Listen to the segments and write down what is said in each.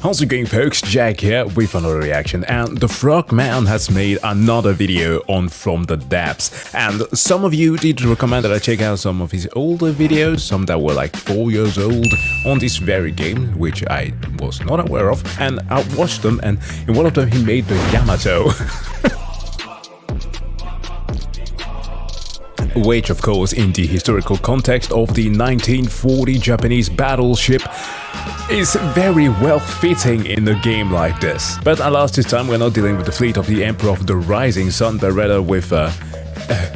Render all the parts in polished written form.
How's it going, folks? Jack here with another reaction, and the Frogman has made another video on From the Depths, and some of you did recommend that I check out some of his older videos, some that were like 4 years old, on this very game, which I was not aware of, and I watched them, and in one of them he made the Yamato. Which, of course, in the historical context of the 1940 Japanese battleship, is very well fitting in a game like this. But alas, this time we're not dealing with the fleet of the Emperor of the Rising Sun, but rather with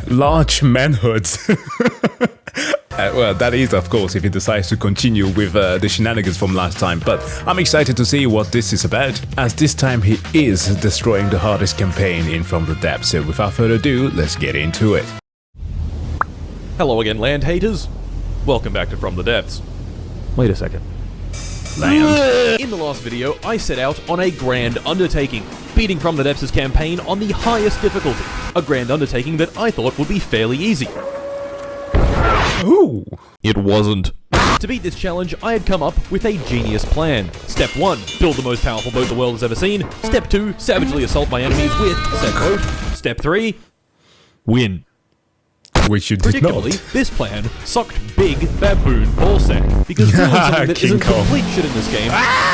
large manhoods. Well, that is, of course, if he decides to continue with the shenanigans from last time, but I'm excited to see what this is about, as this time he is destroying the hardest campaign in From the Depths. So without further ado, let's get into it. Hello again, land haters. Welcome back to From the Depths. Wait a second. Land. In the last video, I set out on a grand undertaking, beating From the Depths' campaign on the highest difficulty. A grand undertaking that I thought would be fairly easy. Ooh. It wasn't. To beat this challenge, I had come up with a genius plan. Step 1, build the most powerful boat the world has ever seen. Step 2, savagely assault my enemies with said boat. Step 3, win. Which you did not. Predictably, this plan sucked big baboon ballsack, because doing something that isn't complete shit in this game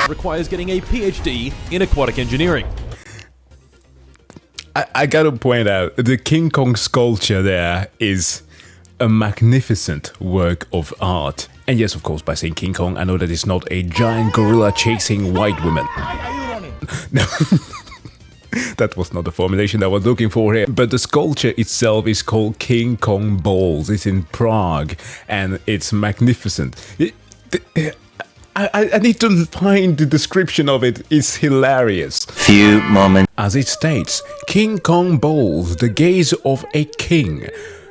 requires getting a PhD in aquatic engineering. I gotta point out, the King Kong sculpture there is a magnificent work of art. And yes, of course, by saying King Kong, I know that it's not a giant gorilla chasing white women. No. That was not the formulation I was looking for here, but the sculpture itself is called King Kong Balls. It's in Prague, and it's magnificent. I need to find the description of it. It's hilarious. Few moments. As it states, King Kong Balls, the gaze of a king.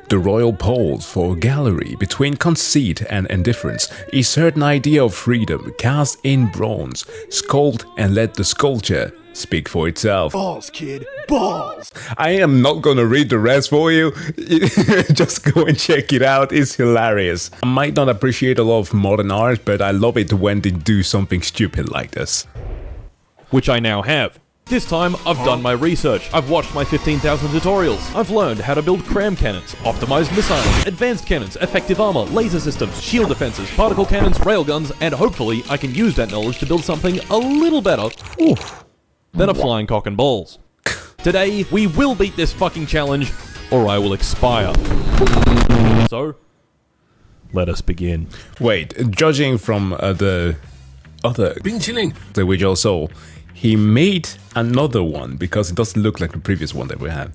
The royal pose for a gallery between conceit and indifference, a certain idea of freedom cast in bronze. Sculpt and let the sculpture speak for itself. Balls, kid, balls! I am not gonna read the rest for you. Just go and check it out. It's hilarious. I might not appreciate a lot of modern art, but I love it when they do something stupid like this. Which I now have. This time, I've done my research. I've watched my 15,000 tutorials. I've learned how to build cram cannons, optimized missiles, advanced cannons, effective armor, laser systems, shield defenses, particle cannons, railguns, and hopefully I can use that knowledge to build something a little better than a flying cock and balls. Today, we will beat this fucking challenge, or I will expire. So, let us begin. Wait, judging from the other the we just saw, he made another one because it doesn't look like the previous one that we had.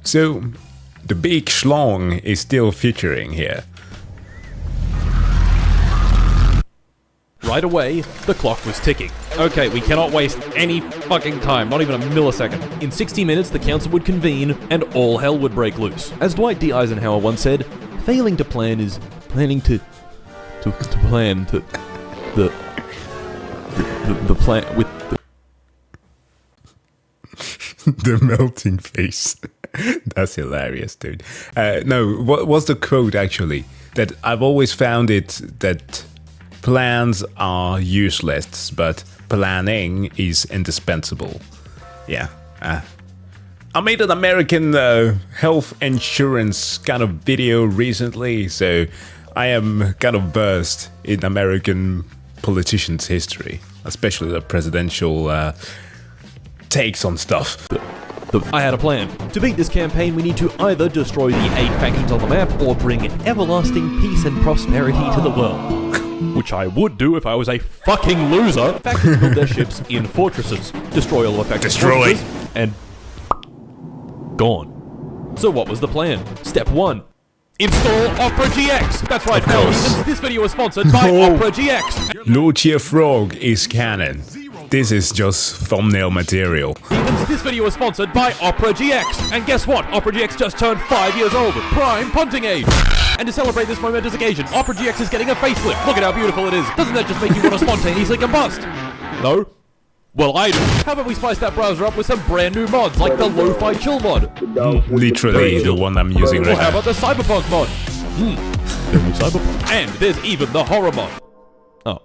So, the big schlong is still featuring here. Right away, the clock was ticking. Okay, we cannot waste any fucking time, not even a millisecond. In 60 minutes, the council would convene, and all hell would break loose. As Dwight D. Eisenhower once said, failing to plan is planning to plan to the plan with the melting face. That's hilarious, dude. No, what was the quote actually? That I've always found it that plans are useless, but planning is indispensable. Yeah. I made an American health insurance kind of video recently, so I am kind of versed in American politicians' history, especially the presidential takes on stuff. I had a plan. To beat this campaign, we need to either destroy the 8 factions on the map or bring everlasting peace and prosperity to the world. Which I would do if I was a fucking loser. Factions build their ships in fortresses, destroy all the factions' fortresses, and gone. So what was the plan? Step 1. Install Opera GX! That's right, fellas. This video is sponsored by Opera GX! Lucia Frog is canon. This is just thumbnail material. This video is sponsored by Opera GX. And guess what? Opera GX just turned 5 years old. Prime punting age. And to celebrate this momentous occasion, Opera GX is getting a facelift. Look at how beautiful it is. Doesn't that just make you want to spontaneously combust? No? Well, I do. How about we spice that browser up with some brand new mods, like the Lo-Fi Chill mod? Literally the one I'm using right now. Or how now. about the Cyberpunk mod? Cyberpunk. And there's even the horror mod. Oh.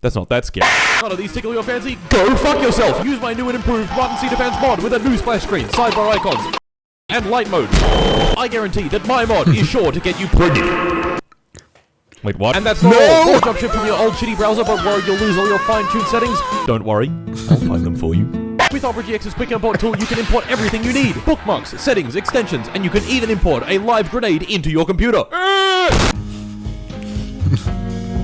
That's not that scary. None of these tickle your fancy? Go fuck yourself! Use my new and improved Button C Defense mod with a new splash screen, sidebar icons, and light mode. I guarantee that my mod is sure to get you pregnant. Wait, what? And that's not all. Launch up ship from your old shitty browser, but worry you'll lose all your fine-tuned settings. Don't worry, I'll find them for you. With Opera GX's quick import tool, you can import everything you need. Bookmarks, settings, extensions, and you can even import a live grenade into your computer.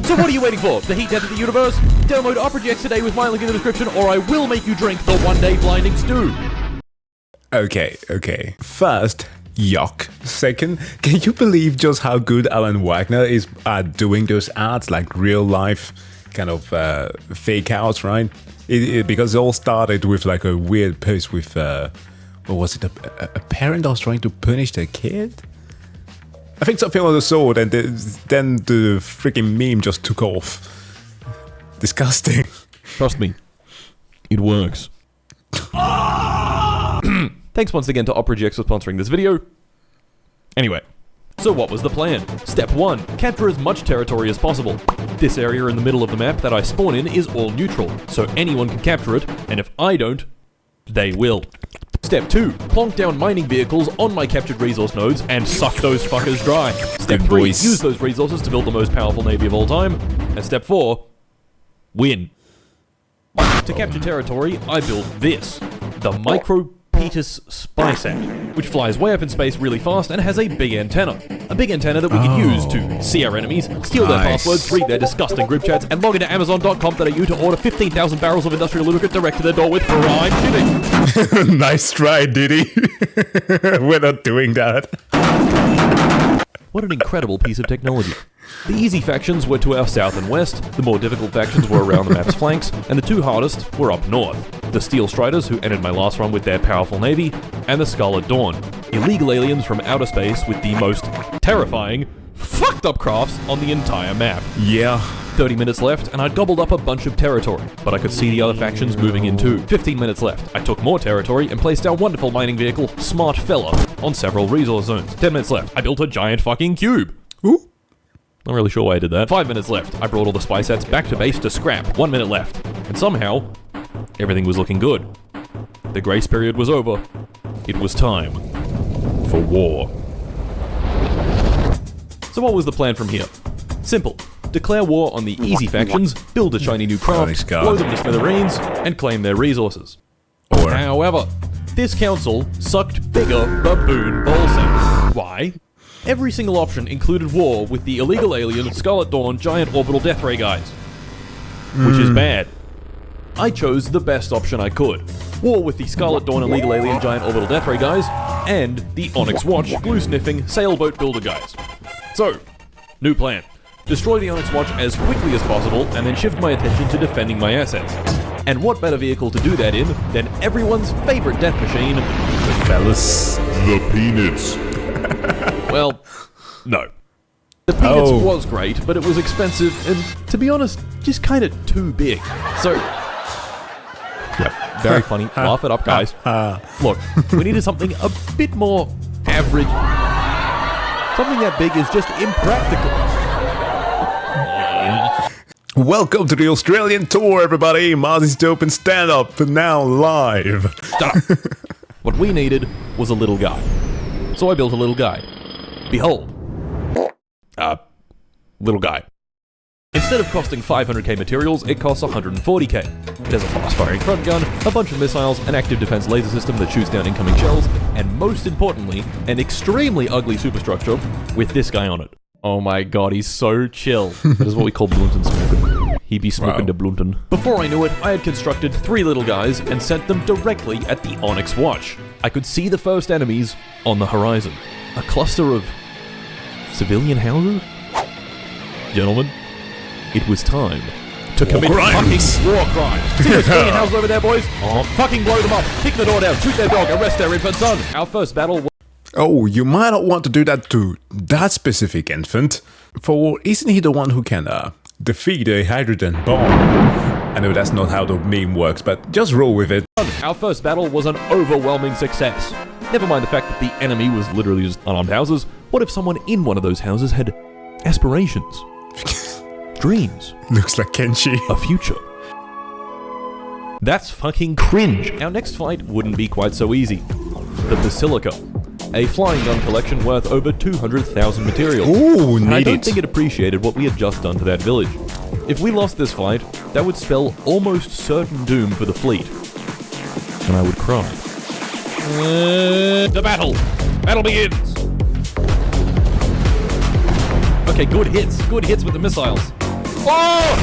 So what are you waiting for? The heat death of the universe? Download Opera GX today with my link in the description, or I will make you drink the one-day blinding stew. Okay. First, yuck. Second, can you believe just how good Alan Wagner is at doing those ads, like real life kind of fake outs, right? Because it all started with like a weird post with, what was it, a parent that was trying to punish their kid? I think something of the sort, and then the freaking meme just took off. Disgusting. Trust me, it works. Thanks once again to Opera GX for sponsoring this video. Anyway, so what was the plan? Step 1. Capture as much territory as possible. This area in the middle of the map that I spawn in is all neutral, so anyone can capture it, and if I don't, they will. Step 2. Plonk down mining vehicles on my captured resource nodes and suck those fuckers dry. Step 3. Use those resources to build the most powerful navy of all time. And Step 4. Win. To capture territory, I built this. The Micropetus Spy Set, which flies way up in space really fast and has a big antenna. A big antenna that we can use to see our enemies, steal their passwords, read their disgusting group chats, and log into Amazon.com.au to order 15,000 barrels of industrial lubricant direct to their door with prime shipping. Nice try, Diddy. We're not doing that. What an incredible piece of technology. The easy factions were to our south and west, the more difficult factions were around the map's flanks, and the two hardest were up north. The Steel Striders, who ended my last run with their powerful navy, and the Scarlet Dawn, illegal aliens from outer space with the most terrifying, fucked up crafts on the entire map. Yeah. 30 minutes left, and I'd gobbled up a bunch of territory, but I could see the other factions moving in too. 15 minutes left. I took more territory and placed our wonderful mining vehicle, Smart Fella, on several resource zones. 10 minutes left. I built a giant fucking cube. Ooh. Not really sure why I did that. 5 minutes left. I brought all the spy sets back to base to scrap. 1 minute left. And somehow, everything was looking good. The grace period was over. It was time for war. So what was the plan from here? Simple. Declare war on the easy factions, build a shiny new craft, blow them to smithereens, and claim their resources. However, this council sucked bigger baboon ballsack. Why? Every single option included war with the illegal alien, Scarlet Dawn, giant orbital death ray guys. Which is bad. I chose the best option I could. War with the Scarlet Dawn, illegal alien, giant orbital death ray guys, and the Onyx Watch, glue-sniffing, sailboat builder guys. So, new plan. Destroy the Onyx Watch as quickly as possible, and then shift my attention to defending my assets. And what better vehicle to do that in than everyone's favorite death machine, the fellas. The Peanuts. Well, no. The Peanuts was great, but it was expensive and, to be honest, just kind of too big. So, yep, very funny. Laugh it up, guys. Look, we needed something a bit more average. Something that big is just impractical. Welcome to the Australian tour, everybody. Marty's Dope and Stand Up, now live. Stop. What we needed was a little guy. So I built a little guy. Behold. Little guy. Instead of costing 500k materials, it costs 140k. It has a fast-firing front gun, a bunch of missiles, an active defense laser system that shoots down incoming shells, and most importantly, an extremely ugly superstructure with this guy on it. Oh my god, he's so chill. That is what we call blunten smoking. He be smoking the blunten. Before I knew it, I had constructed 3 little guys and sent them directly at the Onyx Watch. I could see the first enemies on the horizon. A cluster of civilian houses? Gentlemen, it was time to commit fucking war crimes. See those civilian houses over there, boys? Fucking blow them up, kick the door down, shoot their dog, arrest their infant son. Our first battle was... Oh, you might not want to do that to that specific infant. For isn't he the one who can defeat a hydrogen bomb? I know that's not how the meme works, but just roll with it. Our first battle was an overwhelming success. Never mind the fact that the enemy was literally just unarmed houses. What if someone in one of those houses had aspirations? dreams, Looks like Kenshi. a future. That's fucking cringe. Our next fight wouldn't be quite so easy. The Basilica, a flying gun collection worth over 200,000 materials. Ooh, And I need don't it. think it appreciated what we had just done to that village. If we lost this fight, that would spell almost certain doom for the fleet. And I would cry. The battle! Battle begins! Okay, good hits. Good hits with the missiles. Oh!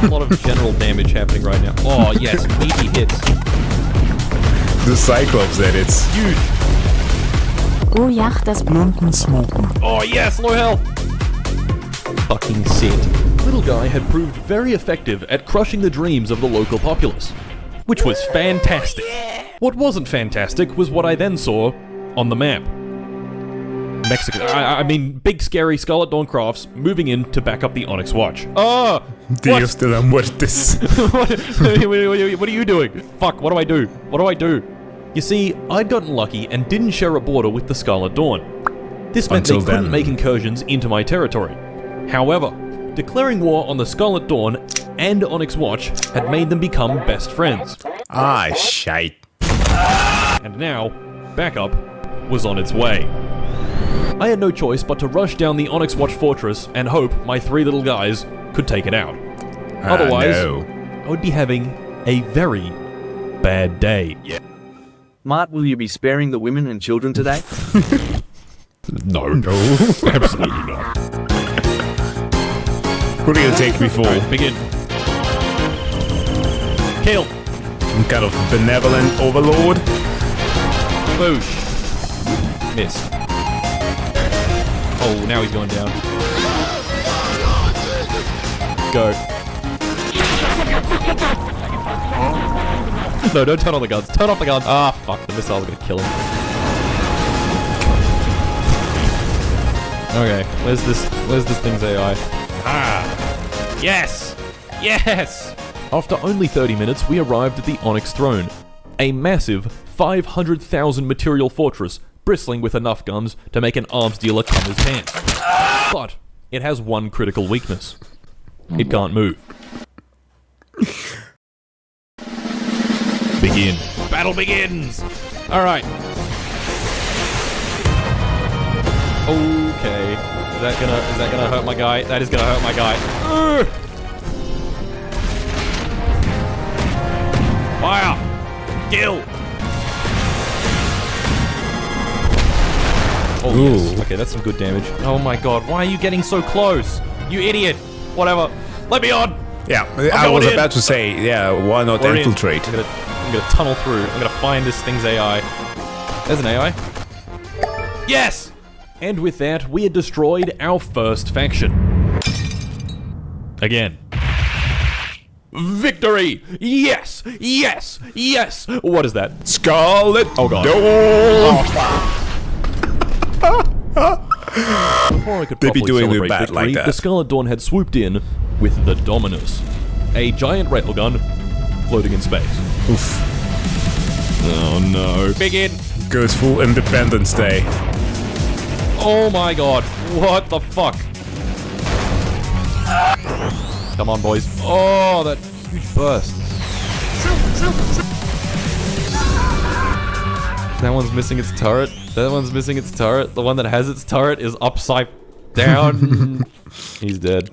A lot of general damage happening right now. Oh, yes, meaty hits. The Cyclops edits. Huge. Oh ja, das Oh, yes, low health. Fucking sick. Little Guy had proved very effective at crushing the dreams of the local populace, which was fantastic. What wasn't fantastic was what I then saw on the map. Mexico. I mean, big scary Scarlet Dawn crafts moving in to back up the Onyx Watch. Oh! Dios de la muertes. What are you doing? Fuck, what do I do? What do I do? You see, I'd gotten lucky and didn't share a border with the Scarlet Dawn. This meant Until they couldn't then. make incursions into my territory. However, declaring war on the Scarlet Dawn and Onyx Watch had made them become best friends. Ah, shite. And now, backup was on its way. I had no choice but to rush down the Onyx Watch fortress and hope my three little guys could take it out. Otherwise, No. I would be having a very bad day. Mart, will you be sparing the women and children today? No. No. Absolutely not. Who do you take me for? Alright, begin. Kill. Some kind of benevolent overlord? Boosh. Miss. Oh, now he's going down. Go. No, don't turn on the guns. Turn off the guns. Ah, fuck. The missile's gonna kill him. Okay, where's this thing's AI? Ah! Yes! Yes! After only 30 minutes, we arrived at the Onyx Throne, a massive 500,000 material fortress bristling with enough guns to make an arms dealer come his pants. But it has one critical weakness. It can't move. Begin. Battle begins! Alright. Okay. Is that gonna hurt my guy? That is gonna hurt my guy. Urgh! Fire! Kill! Oh yes. Ooh. Okay, that's some good damage. Oh my god, why are you getting so close? You idiot! Whatever. Let me on! Yeah, I going was in. about to say, yeah, why not We're in. infiltrate? I'm gonna tunnel through. I'm gonna find this thing's AI. There's an AI. Yes! And with that, we had destroyed our first faction. Again. Victory! Yes! Yes! Yes! What is that? Scarlet! Oh god. Before I could They be properly doing celebrate it bad victory, like that. the Scarlet Dawn had swooped in with the Dominus, a giant railgun floating in space. Oof. Oh no. Begin! Goes full Independence Day. Oh my god. What the fuck? Come on, boys. Oh, that huge burst. That one's missing its turret. That one's missing its turret. The one that has its turret is upside down. He's dead.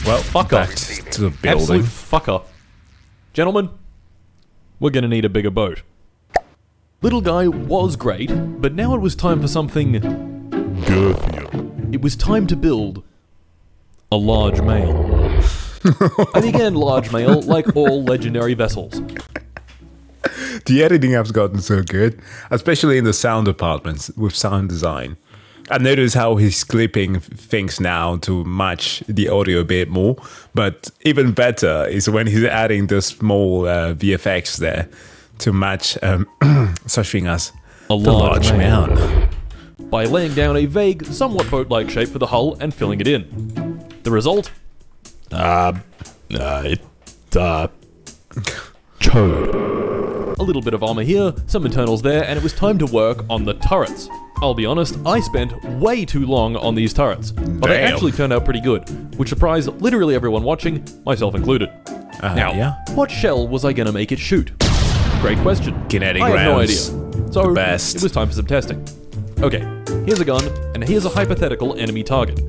Well, Fucker. back to the building. Absolute fucker. Gentlemen, we're gonna need a bigger boat. Little Guy was great, but now it was time for something girthier. It was time to build a large mail. I began large mail like all legendary vessels. The editing has gotten so good, especially in the sound departments with sound design. I notice how he's clipping things now to match the audio a bit more, but even better is when he's adding the small VFX there to match such thing as A the large man. By laying down a vague, somewhat boat-like shape for the hull and filling it in. The result? Chode. A little bit of armor here, some internals there, and it was time to work on the turrets. I'll be honest, I spent way too long on these turrets, but they Damn. actually turned out pretty good, which surprised literally everyone watching, myself included. Now, yeah. what shell was I gonna make it shoot? Great question. Kinetic I have no idea. rounds. So, The best. it was time for some testing. Okay, here's a gun, and here's a hypothetical enemy target.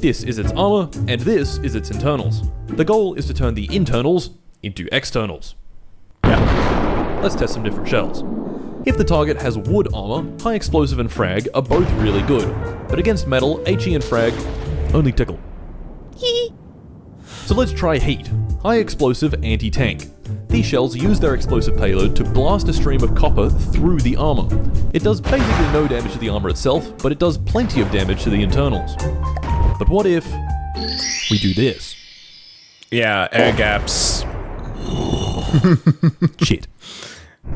This is its armor, and this is its internals. The goal is to turn the internals into externals. Yeah. Let's test some different shells. If the target has wood armor, high explosive and frag are both really good, but against metal, HE and frag only tickle. So let's try heat, high explosive anti-tank. These shells use their explosive payload to blast a stream of copper through the armor. It does basically no damage to the armor itself, but it does plenty of damage to the internals. But what if we do this? Yeah, air gaps. Shit.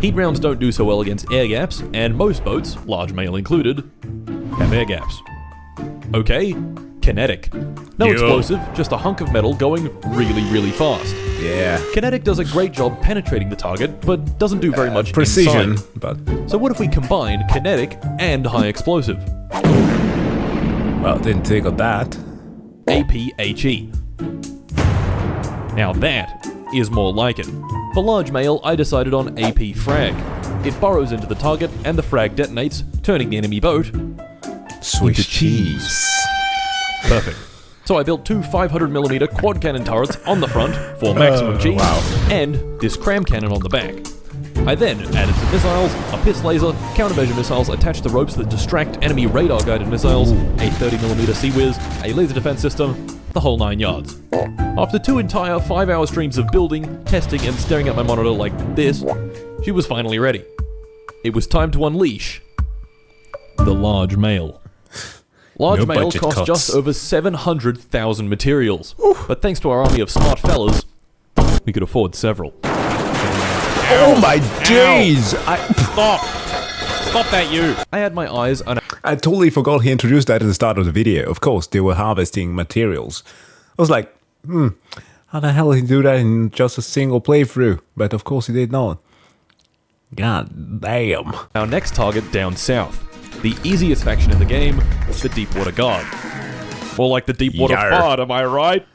Heat rounds don't do so well against air gaps, and most boats, large male included, have air gaps. Okay, kinetic. No Yo. explosive, just a hunk of metal going really, really fast. Yeah. Kinetic does a great job penetrating the target, but doesn't do very much Precision, inside. but So what if we combine kinetic and high explosive? well, didn't think of that. APHE. Now that is more like it. For large mail, I decided on AP frag. It burrows into the target and the frag detonates, turning the enemy boat Swiss into cheese. perfect. So I built two 500mm quad cannon turrets on the front for maximum cheese, wow. and this cram cannon on the back. I then added some missiles, a piss laser, countermeasure missiles attached to ropes that distract enemy radar-guided missiles, a 30mm Sea-Whiz, a laser defense system, the whole 9 yards. After 2 entire 5-hour streams of building, testing, and staring at my monitor like this, she was finally ready. It was time to unleash the large mail. Large No mail budget cost cuts. just over 700,000 materials, but thanks to our army of smart fellas, we could afford several. Oh my days! Stop that, you! I had my eyes on. I totally forgot he introduced that at the start of the video. Of course, they were harvesting materials. I was like, how the hell did he do that in just a single playthrough? But of course he did not. God damn. Our next target down south. The easiest faction in the game, the Deepwater Guard. More like the Deepwater Yar. Fart, am I right?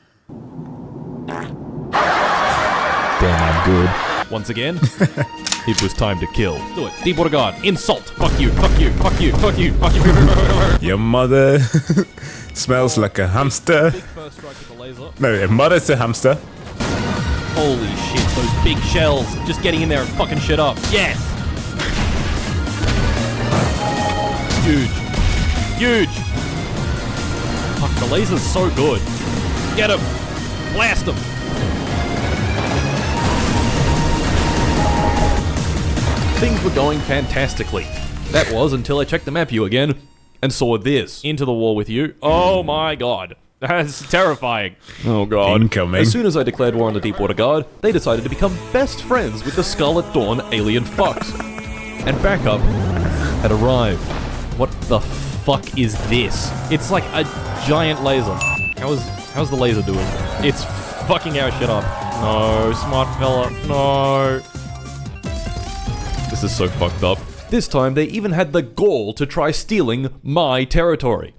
Damn, I'm good. Once again, it was time to kill. Do it. Deepwater Guard, insult. Fuck you, fuck you, fuck you, fuck you, fuck you. Your mother smells like a hamster. Big first strike with the laser. No, your mother's a hamster. Holy shit, those big shells. Just getting in there and fucking shit up. Yes! Huge. Huge! Fuck, the laser's so good. Get him! Blast him! Things were going fantastically. That was until I checked the map view again and saw this. Into the war with you. Oh my god. That's terrifying. Oh god. Incoming. As soon as I declared war on the Deepwater Guard, they decided to become best friends with the Scarlet Dawn alien fucks. And backup had arrived. What the fuck is this? It's like a giant laser. How's the laser doing? It's fucking our shit up. No, smart fella. No. This is so fucked up. This time they even had the gall to try stealing my territory.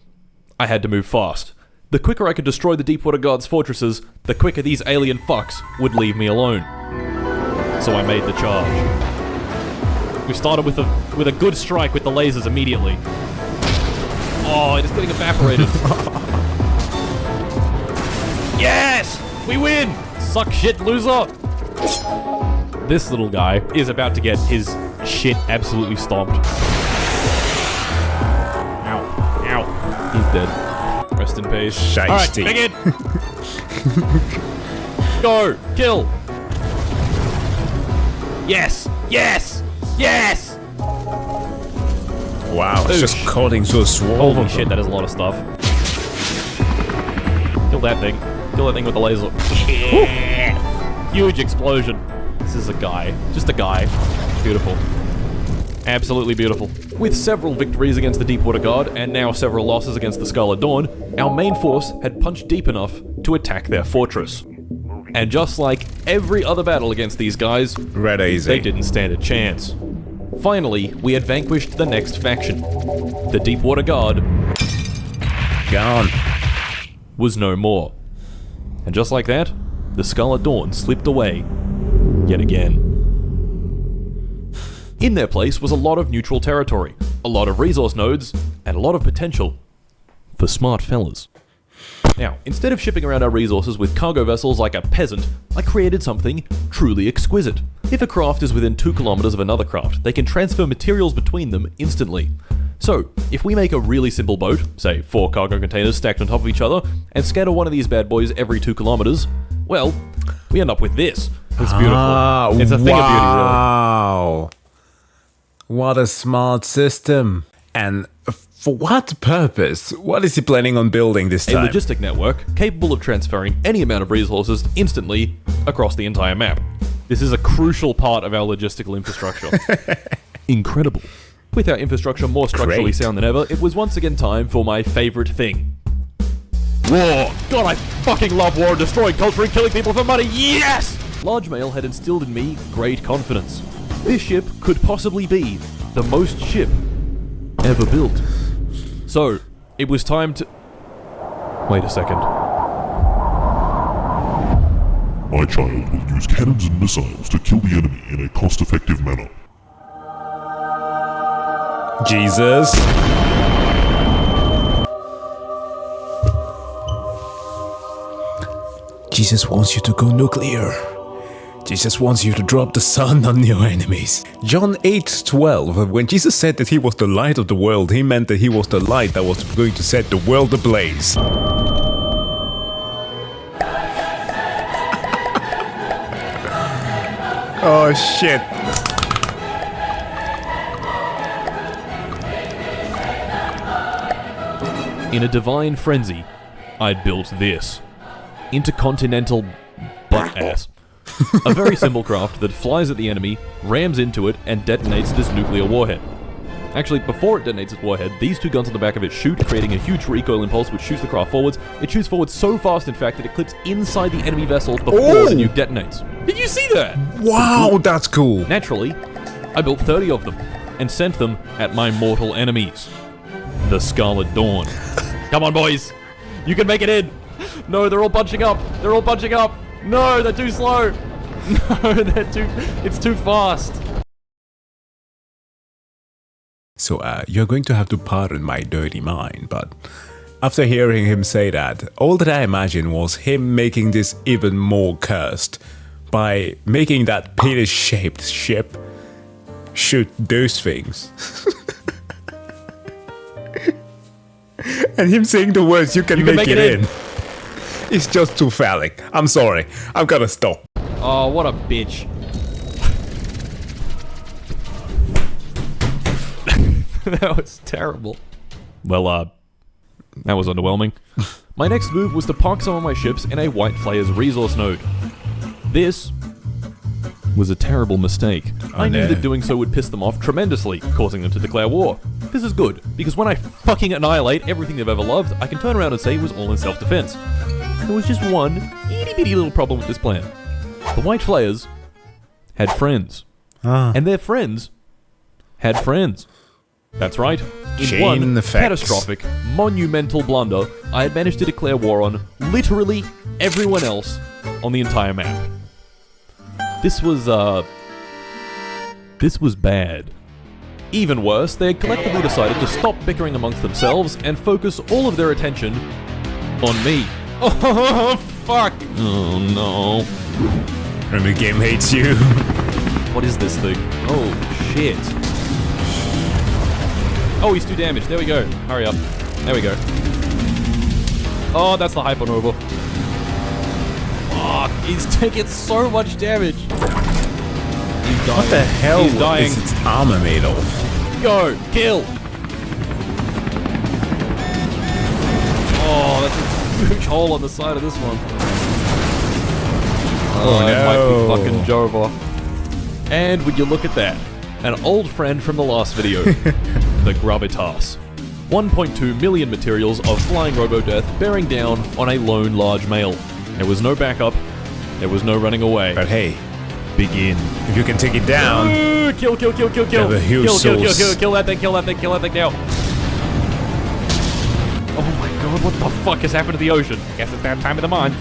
I had to move fast. The quicker I could destroy the Deepwater Guard's fortresses, the quicker these alien fucks would leave me alone. So I made the charge. We started with a good strike with the lasers immediately. Oh, it is getting evaporated. Yes! We win! Suck shit, loser! This little guy is about to get his shit absolutely stomped. Ow. Ow. He's dead. Rest in peace. Alright, Shiesty. begin! Go! Kill! Yes! Yes! Yes! Wow, it's just cutting so swollen. Holy shit, that is a lot of stuff. Kill that thing. Kill that thing with the laser. Huge explosion. This is a guy. Just a guy. Beautiful. Absolutely beautiful. With several victories against the Deepwater Guard, and now several losses against the Scarlet Dawn, our main force had punched deep enough to attack their fortress. And just like every other battle against these guys, Red easy. they didn't stand a chance. Finally, we had vanquished the next faction. The Deepwater Guard Gone. was no more. And just like that, the Scarlet Dawn slipped away yet again. In their place was a lot of neutral territory, a lot of resource nodes, and a lot of potential for smart fellas. Now, instead of shipping around our resources with cargo vessels like a peasant, I created something truly exquisite. If a craft is within 2 kilometers of another craft, they can transfer materials between them instantly. So, if we make a really simple boat, say 4 cargo containers stacked on top of each other, and scatter one of these bad boys every 2 kilometers, well, we end up with this. It's beautiful. It's a thing of beauty, really. Wow. What a smart system. And for what purpose? What is he planning on building this A time? logistic network capable of transferring any amount of resources instantly across the entire map. This is a crucial part of our logistical infrastructure. Incredible. With our infrastructure more structurally Great. sound than ever, it was once again time for my favorite thing. War! God, I fucking love war and destroying culture and killing people for money, yes! Large Mail had instilled in me great confidence. This ship could possibly be the most ship ever built. So, it was time to... Wait a second. My child will use cannons and missiles to kill the enemy in a cost-effective manner. Jesus. Jesus wants you to go nuclear. Jesus wants you to drop the sun on your enemies. John 8:12. When Jesus said that he was the light of the world, he meant that he was the light that was going to set the world ablaze. Oh shit. In a divine frenzy, I'd built this. Intercontinental butt-ass. A very simple craft that flies at the enemy, rams into it, and detonates this nuclear warhead. Actually, before it detonates its warhead, these 2 guns on the back of it shoot, creating a huge recoil impulse which shoots the craft forwards. It shoots forward so fast, in fact, that it clips inside the enemy vessel before the nuke detonates. Did you see that? Wow, that's cool. Naturally, I built 30 of them, and sent them at my mortal enemies. The Scarlet Dawn. Come on, boys! You can make it in! No, they're all bunching up! They're all bunching up! No, they're too slow! No, it's too fast! So, you're going to have to pardon my dirty mind, but after hearing him say that, all that I imagined was him making this even more cursed by making that penis-shaped ship shoot those things. And him saying the words, you can make it in. It's just too phallic. I'm sorry. I've gotta stop. Oh, what a bitch. That was terrible. Well, that was underwhelming. My next move was to park some of my ships in a White Flayer's resource node. This was a terrible mistake. I knew that doing so would piss them off tremendously, causing them to declare war. This is good, because when I fucking annihilate everything they've ever loved, I can turn around and say it was all in self-defense. There was just one itty-bitty little problem with this plan. The White Flayers had friends. And their friends had friends. That's right. In Chain one effects. catastrophic, monumental blunder, I had managed to declare war on literally everyone else on the entire map. This was bad. Even worse, they had collectively decided to stop bickering amongst themselves and focus all of their attention on me. Oh, fuck! Oh, no. And the game hates you. What is this thing? Oh, shit. Oh, he's too damaged. There we go. Hurry up. There we go. Oh, that's the hypernova. Fuck, he's taking so much damage. He's dying. What the hell He's dying. is its armor made of? Go! Kill! Oh, that's a huge hole on the side of this one. Oh, no. it might be fucking Jova. And would you look at that? An old friend from the last video. The graettest. 1.2 million materials of flying robo-death bearing down on a lone large male. There was no backup, There was no running away. But hey, Begin. if you can take it down, Kill. Have a huge source. Kill that thing now. Oh my god, what the fuck has happened to the ocean? Guess it's that time of the month.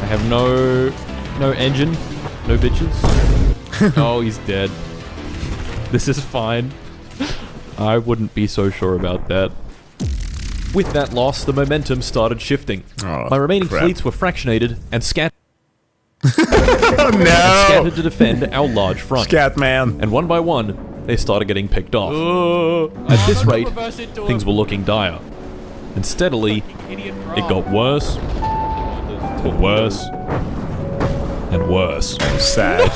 I have no engine, no bitches. Oh, he's dead. This is fine. I wouldn't be so sure about that. With that loss, the momentum started shifting. Oh, My remaining crap. fleets were fractionated and Oh scattered no! to defend our large front. Scat man. And one by one, they started getting picked off. At this rate, things were looking dire. And steadily, it got worse, and worse, and worse. Sag.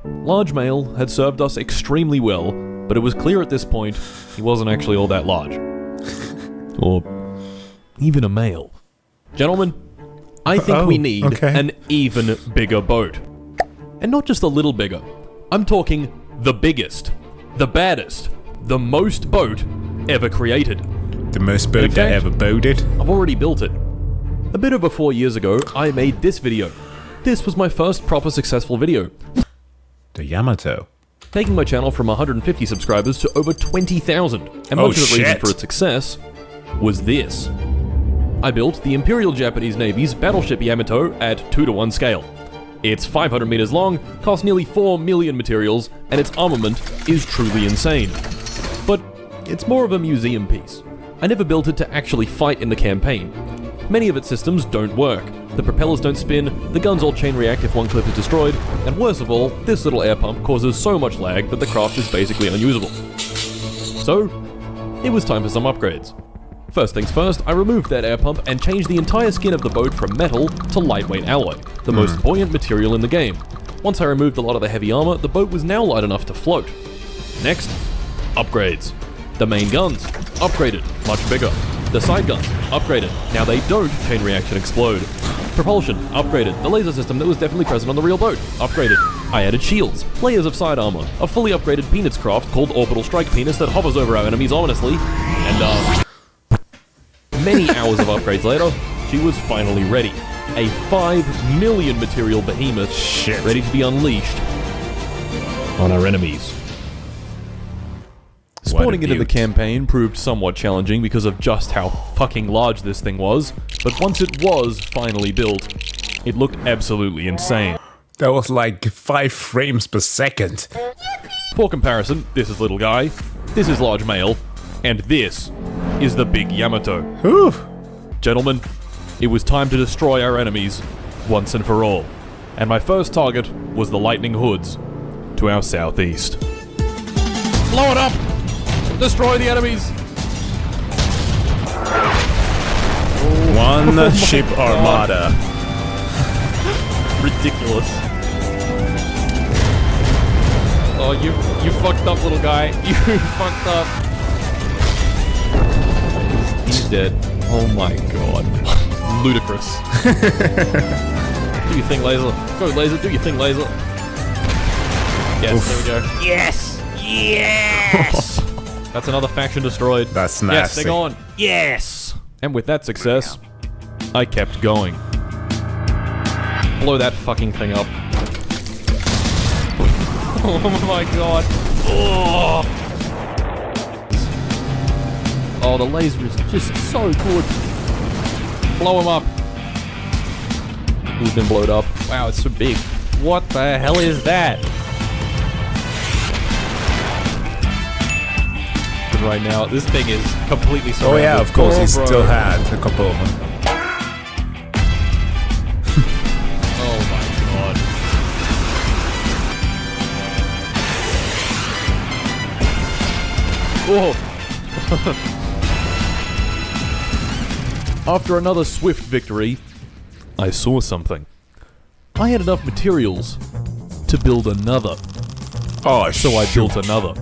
Large male had served us extremely well, but it was clear at this point he wasn't actually all that large. Or even a male. Gentlemen, I think we need an even bigger boat. And not just a little bigger. I'm talking the biggest, the baddest, the most boat ever created. The most boat that ever boated. I've already built it. A bit over 4 years ago, I made this video. This was my first proper successful video, The Yamato. taking my channel from 150 subscribers to over 20,000. And Oh, much of the reason shit. for its success was this. I built the Imperial Japanese Navy's battleship Yamato at 2-to-1 scale. It's 500 meters long, costs nearly 4 million materials, and its armament is truly insane. But it's more of a museum piece. I never built it to actually fight in the campaign. Many of its systems don't work. The propellers don't spin, the guns all chain react if one clip is destroyed, and worst of all, this little air pump causes so much lag that the craft is basically unusable. So, it was time for some upgrades. First things first, I removed that air pump and changed the entire skin of the boat from metal to lightweight alloy, the most buoyant material in the game. Once I removed a lot of the heavy armor, the boat was now light enough to float. Next, upgrades. The main guns, upgraded, much bigger. The side guns, upgraded. Now they don't chain reaction explode. Propulsion, upgraded. The laser system that was definitely present on the real boat, upgraded. I added shields, layers of side armor, a fully upgraded Peanuts craft called Orbital Strike Penis that hovers over our enemies ominously, and many hours of upgrades later, she was finally ready. A 5 million material behemoth, ready to be unleashed on our enemies. Spawning into the campaign proved somewhat challenging because of just how fucking large this thing was, but once it was finally built, it looked absolutely insane. That was like 5 frames per second. For comparison, this is little guy, this is large male, and this is the big Yamato. Whew. Gentlemen, it was time to destroy our enemies once and for all. And my first target was the lightning hoods to our southeast. Blow it up! Destroy the enemies! One ship armada. Ridiculous. Oh, you fucked up, little guy. You fucked up. He's dead. Oh my god. Ludicrous. Do your thing, laser. Go, laser. Do your thing, laser. Yes, there we go. Yes! Yes! That's another faction destroyed. That's Yes, nasty. they're gone. Yes! And with that success, I kept going. Blow that fucking thing up. Oh my god. Oh, the laser is just so good. Blow him up. He's been blown up. Wow, it's so big. What the hell is that? And right now, this thing is completely surrounded. Oh yeah, of course, he bro. still had a couple of them. Oh my god. Whoa. After another swift victory, I saw something. I had enough materials to build another. Oh, So I built another.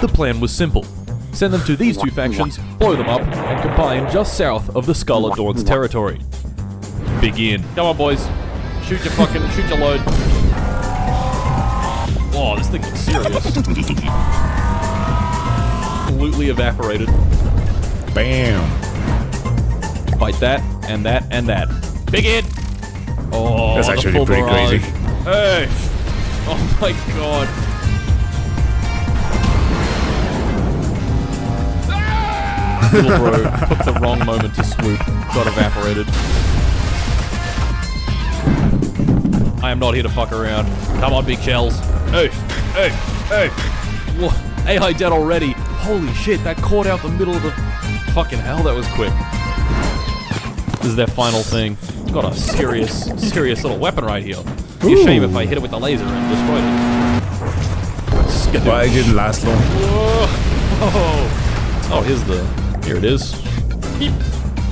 The plan was simple. Send them to these two factions, blow them up, and combine just south of the Scarlet Dawn's territory. Begin. Come on, boys. Shoot your load. Oh, this thing looks serious. Completely evaporated. Bam. Fight that, and that, and that. Big hit! Oh, That's the actually full pretty barrage. crazy. Hey! Oh my god. Little bro took the wrong moment to swoop. Got evaporated. I am not here to fuck around. Come on, big shells. Hey! Hey! Hey! Whoa. AI dead already. Holy shit, that caught out the middle of the... Fucking hell, that was quick. This is their final thing. It's got a serious little weapon right here. It'd be a shame if I hit it with the laser and destroyed it. Well, it didn't last long. Whoa. Oh, here's the... Here it is.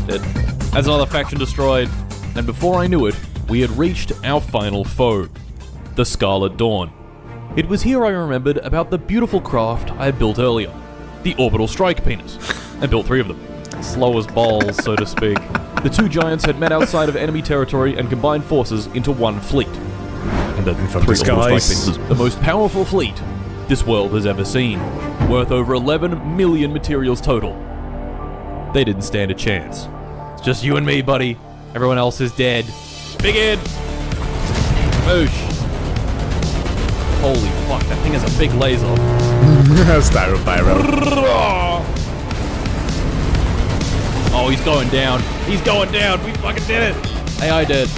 Dead. That's another faction destroyed. And before I knew it, we had reached our final foe. The Scarlet Dawn. It was here I remembered about the beautiful craft I had built earlier. The orbital strike penis. I built 3 of them. Slow as balls, so to speak. The 2 giants had met outside of enemy territory and combined forces into one fleet. And the 3 orbital strike penises, the most powerful fleet this world has ever seen. Worth over 11 million materials total. They didn't stand a chance. It's just you and me, buddy. Everyone else is dead. Big Ed! Oosh. Holy fuck, that thing has a big laser. Styropyro. Oh, he's going down. He's going down. We fucking did it. AI dead.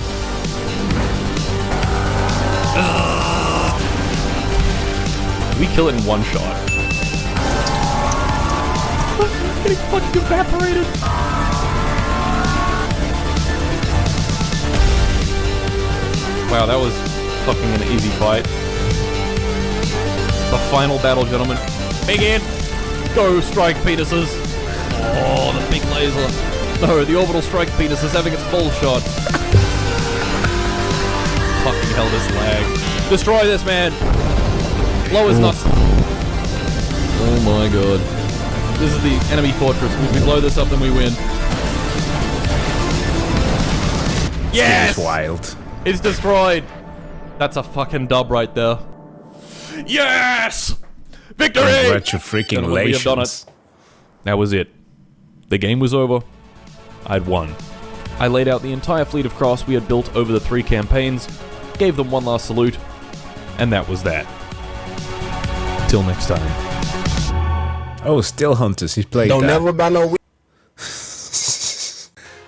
We kill it in one shot. I'm getting fucking evaporated. Wow, that was fucking an easy fight. The final battle, gentlemen. Begin! Go, strike penises! Oh, the big laser. No, the orbital strike penis is having its full shot. Fucking hell, this lag. Destroy this, man! Blow his nuts. Oh my god. This is the enemy fortress. If we blow this up, then we win. Yes! It's wild. It's destroyed. That's a fucking dub right there. Yes! Victory! Congratulations. That was it. The game was over. I'd won. I laid out the entire fleet of crafts we had built over the 3 campaigns, gave them one last salute, and that was that. Till next time. Oh, Still Hunters, he's played Don't that. never buy no.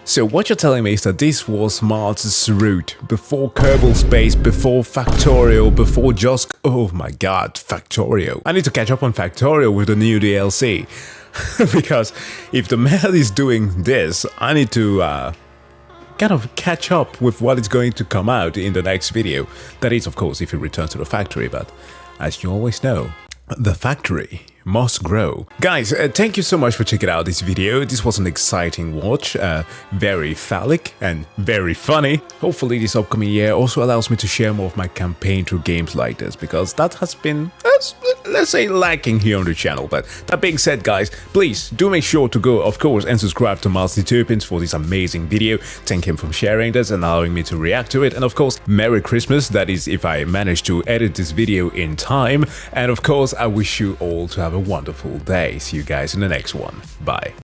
So what you're telling me is that this was Mart's route, before Kerbal Space, before Factorio, before just... Oh my god, Factorio. I need to catch up on Factorio with the new DLC. Because if the man is doing this, I need to kind of catch up with what is going to come out in the next video. That is, of course, if he returns to the factory, but as you always know, the factory must grow. Guys, thank you so much for checking out this video. This was an exciting watch, very phallic and very funny. Hopefully this upcoming year also allows me to share more of my campaign through games like this, because that has been, let's say, lacking here on the channel. But that being said, guys, please do make sure to go, of course, and subscribe to Master Turpins for this amazing video. Thank him for sharing this and allowing me to react to it. And of course, Merry Christmas, that is if I manage to edit this video in time. And of course, I wish you all to have a wonderful day. See you guys in the next one. Bye.